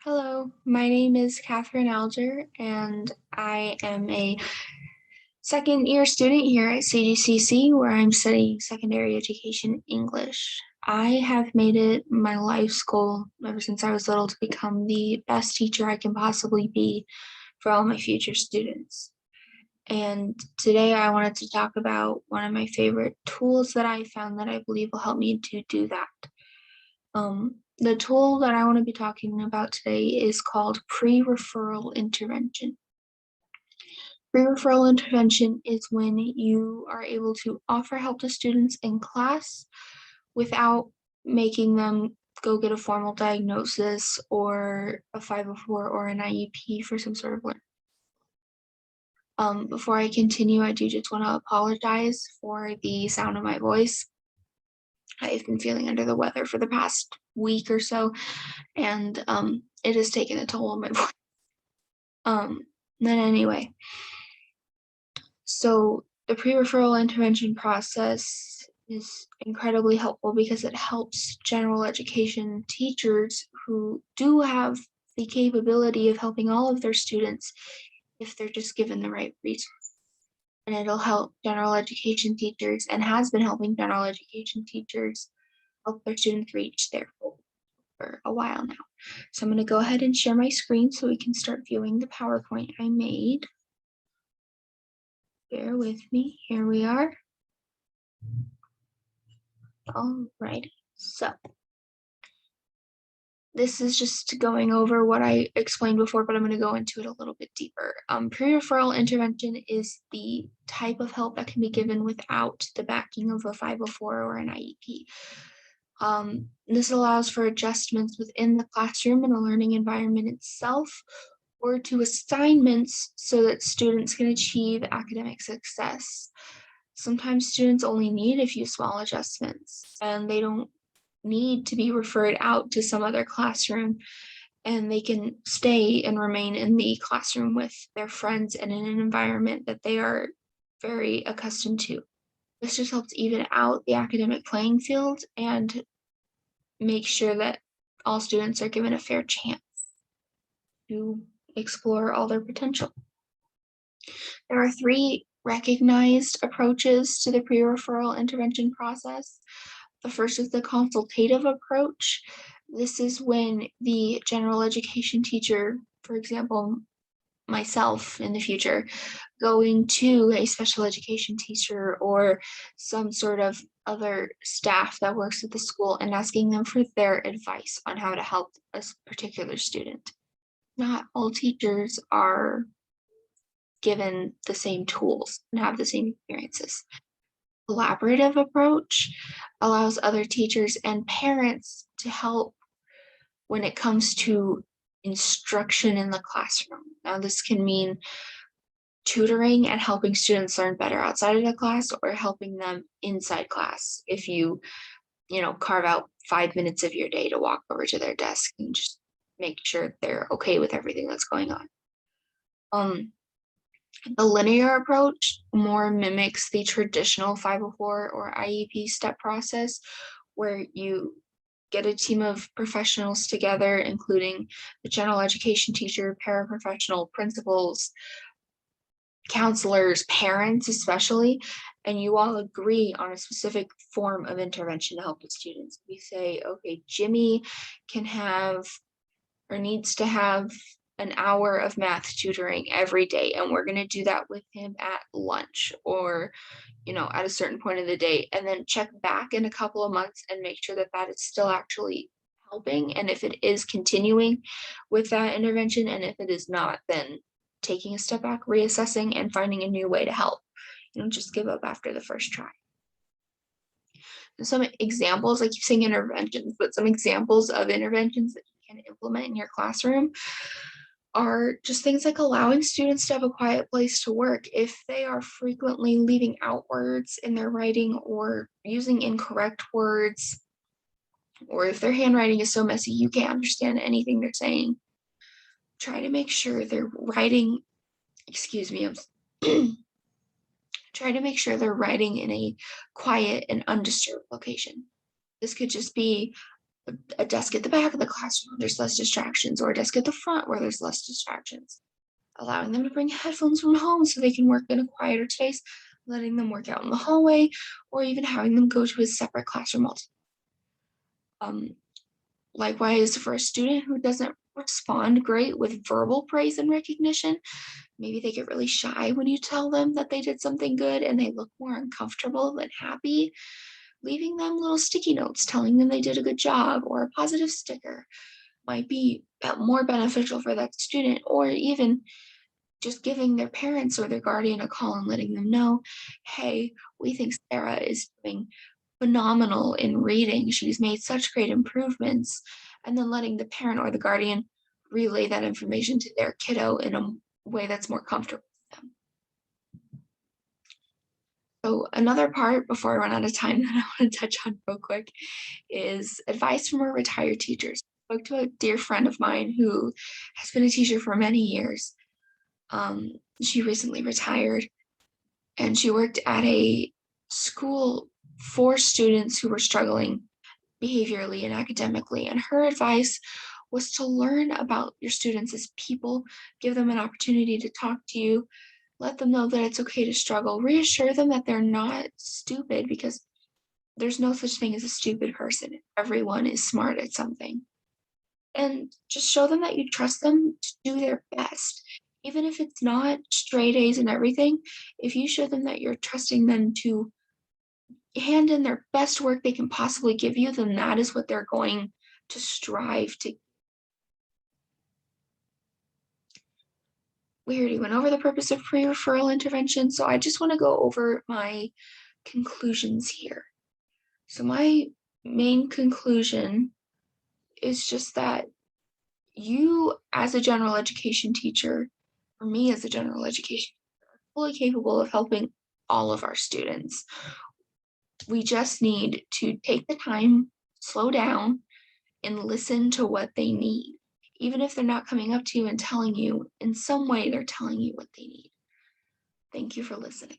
Hello, my name is Catherine Alger, and I am a second year student here at CGCC, where I'm studying secondary education English. I have made it my life's goal ever since I was little to become the best teacher I can possibly be for all my future students. And today I wanted to talk about one of my favorite tools that I found that I believe will help me to do that. The tool that I want to be talking about today is called pre-referral intervention. Pre-referral intervention is when you are able to offer help to students in class without making them go get a formal diagnosis or a 504 or an IEP for some sort of learning. Before I continue, I do just want to apologize for the sound of my voice. I've been feeling under the weather for the past week or so, and it has taken a toll on my voice. Then anyway, so the pre-referral intervention process is incredibly helpful because it helps general education teachers who do have the capability of helping all of their students if they're just given the right resources. And it'll help general education teachers and has been helping general education teachers help their students reach their goal for a while now. So I'm going to go ahead and share my screen so we can start viewing the PowerPoint I made. Bear with me. Here we are. Alrighty. So this is just going over what I explained before, but I'm going to go into it a little bit deeper. Pre-referral intervention is the type of help that can be given without the backing of a 504 or an IEP. This allows for adjustments within the classroom and the learning environment itself, or to assignments so that students can achieve academic success. Sometimes students only need a few small adjustments, and they don't need to be referred out to some other classroom, and they can stay and remain in the classroom with their friends and in an environment that they are very accustomed to. This just helps even out the academic playing field and make sure that all students are given a fair chance to explore all their potential. There are three recognized approaches to the pre-referral intervention process. The first is the consultative approach. This is when the general education teacher, for example, myself in the future, going to a special education teacher or some sort of other staff that works at the school and asking them for their advice on how to help a particular student. Not all teachers are given the same tools and have the same experiences. Collaborative approach allows other teachers and parents to help when it comes to instruction in the classroom. Now, this can mean tutoring and helping students learn better outside of the class or helping them inside class. If you carve out 5 minutes of your day to walk over to their desk and just make sure they're okay with everything that's going on. The linear approach more mimics the traditional 504 or IEP step process, where you get a team of professionals together, including the general education teacher, paraprofessional, principals, counselors, parents especially, and you all agree on a specific form of intervention to help the students. We say, okay, Jimmy can have or needs to have an hour of math tutoring every day, and we're going to do that with him at lunch or at a certain point of the day, and then check back in a couple of months and make sure that that is still actually helping, and if it is continuing with that intervention, and if it is not, then taking a step back, reassessing, and finding a new way to help. You don't just give up after the first try. Some examples, I keep saying interventions, but some examples of interventions that you can implement in your classroom are just things like allowing students to have a quiet place to work. If they are frequently leaving out words in their writing or using incorrect words, or if their handwriting is so messy you can't understand anything they're saying, try to make sure they're writing, try to make sure they're writing in a quiet and undisturbed location. This could just be a desk at the back of the classroom, there's less distractions, or a desk at the front where there's less distractions. Allowing them to bring headphones from home so they can work in a quieter space, letting them work out in the hallway, or even having them go to a separate classroom altogether. Um, Likewise, for a student who doesn't respond great with verbal praise and recognition, maybe they get really shy when you tell them that they did something good and they look more uncomfortable than happy. Leaving them little sticky notes telling them they did a good job or a positive sticker might be more beneficial for that student, or even just giving their parents or their guardian a call and letting them know, hey, we think Sarah is doing phenomenal in reading. She's made such great improvements. And then letting the parent or the guardian relay that information to their kiddo in a way that's more comfortable for them. So, another part before I run out of time that I want to touch on real quick is advice from a retired teacher. I spoke to a dear friend of mine who has been a teacher for many years. Um, she recently retired, and she worked at a school for students who were struggling behaviorally and academically. And her advice was to learn about your students as people, give them an opportunity to talk to you, let them know that it's okay to struggle, reassure them that they're not stupid, because there's no such thing as a stupid person. Everyone is smart at something. And just show them that you trust them to do their best. Even if it's not straight A's and everything, if you show them that you're trusting them to hand in their best work they can possibly give you, then that is what they're going to strive to. We already went over the purpose of pre-referral intervention, so I just want to go over my conclusions here. So my main conclusion is just that you, as a general education teacher, or me as a general education teacher, are fully capable of helping all of our students. We just need to take the time, slow down, and listen to what they need. Even if they're not coming up to you and telling you, in some way they're telling you what they need. Thank you for listening.